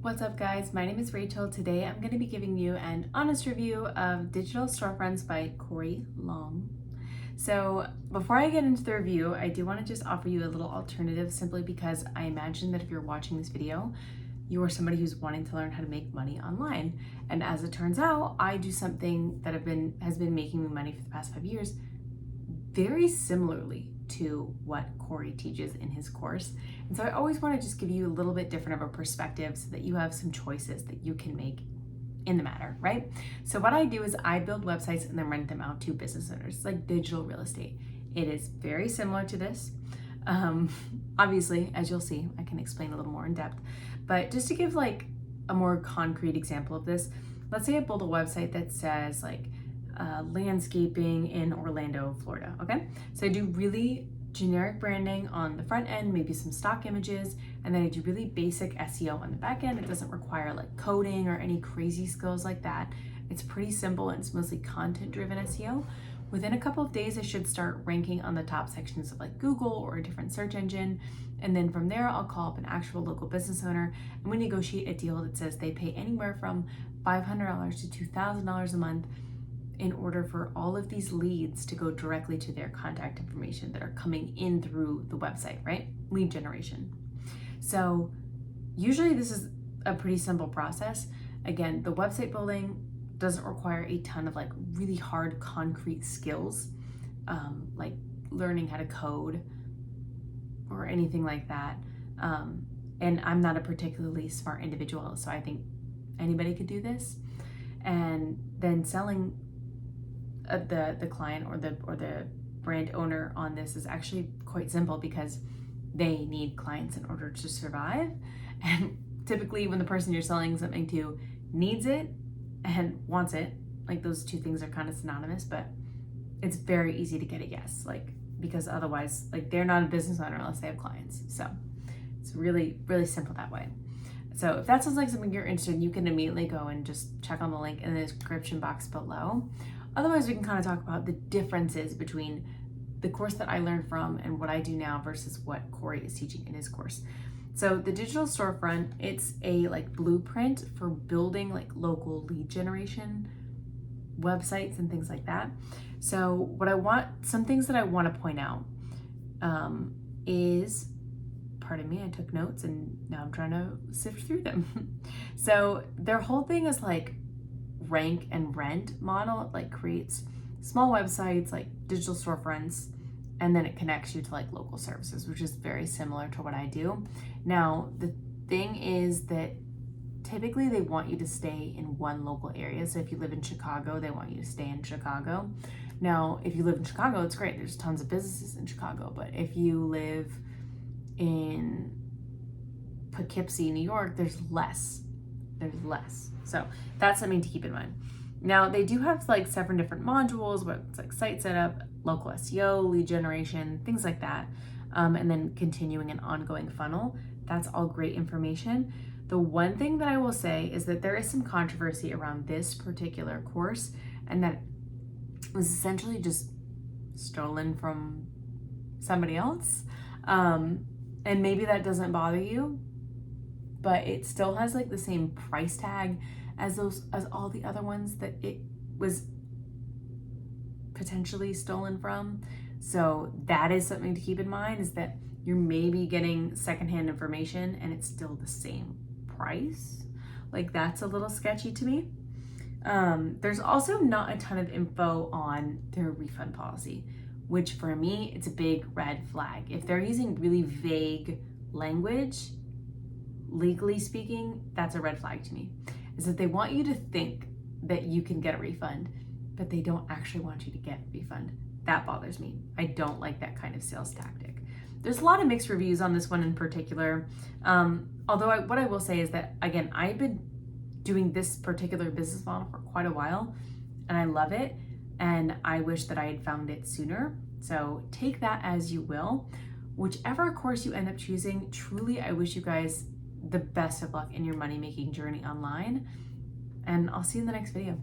What's up guys, my name is Rachel. Today I'm going to be giving you an honest review of Digital Storefronts by Cory. So before I get into the review, I do want to just offer you a little alternative simply because I imagine that if you're watching this video, you are somebody who's wanting to learn how to make money online. And as it turns out, I do something that has been making me money for the past 5 years very similarly to what Cory teaches in his course. And so I always want to just give you a little bit different of a perspective so that you have some choices that you can make in the matter, right? So what I do is I build websites and then rent them out to business owners. It's like digital real estate. It is very similar to this. Obviously, as you'll see, I can explain a little more in depth, but just to give like a more concrete example of this, let's say I build a website that says like landscaping in Orlando, Florida, okay? So I do really generic branding on the front end, maybe some stock images, and then I do really basic SEO on the back end. It doesn't require like coding or any crazy skills like that. It's pretty simple and it's mostly content-driven SEO. Within a couple of days, I should start ranking on the top sections of like Google or a different search engine. And then from there, I'll call up an actual local business owner and we negotiate a deal that says they pay anywhere from $500 to $2,000 a month in order for all of these leads to go directly to their contact information that are coming in through the website, right? Lead generation. So usually this is a pretty simple process. Again, the website building doesn't require a ton of like really hard concrete skills, like learning how to code or anything like that. And I'm not a particularly smart individual, so I think anybody could do this. And then selling the client or the brand owner on this is actually quite simple because they need clients in order to survive. And typically when the person you're selling something to needs it and wants it, like those two things are kind of synonymous, but it's very easy to get a yes, like because otherwise like they're not a business owner unless they have clients. So it's really, really simple that way. So if that sounds like something you're interested in, you can immediately go and just check on the link in the description box below. Otherwise, we can kind of talk about the differences between the course that I learned from and what I do now versus what Cory is teaching in his course. So the digital storefront, it's a like blueprint for building like local lead generation websites and things like that. So some things that I want to point out is, pardon me, I took notes and now I'm trying to sift through them. So their whole thing is like rank and rent model. It like creates small websites like digital storefronts and then it connects you to like local services, which is very similar to what I do. Now the thing is that typically they want you to stay in one local area. So if you live in Chicago, they want you to stay in Chicago. Now if you live in Chicago, it's great, there's tons of businesses in Chicago, but if you live in Poughkeepsie, New York, there's less. So that's something to keep in mind. Now they do have like 7 different modules, but it's like site setup, local SEO, lead generation, things like that. And then continuing an ongoing funnel. That's all great information. The one thing that I will say is that there is some controversy around this particular course and that it was essentially just stolen from somebody else. And maybe that doesn't bother you, but it still has like the same price tag as all the other ones that it was potentially stolen from. So that is something to keep in mind, is that you're maybe getting secondhand information and it's still the same price. Like that's a little sketchy to me. There's also not a ton of info on their refund policy, which for me, it's a big red flag. If they're using really vague language, legally speaking, that's a red flag to me. Is that they want you to think that you can get a refund, but they don't actually want you to get a refund. That bothers me. I don't like that kind of sales tactic. There's a lot of mixed reviews on this one in particular. Although what I will say is that, again, I've been doing this particular business model for quite a while and I love it. And I wish that I had found it sooner. So take that as you will. Whichever course you end up choosing, truly, I wish you guys the best of luck in your money-making journey online. And I'll see you in the next video.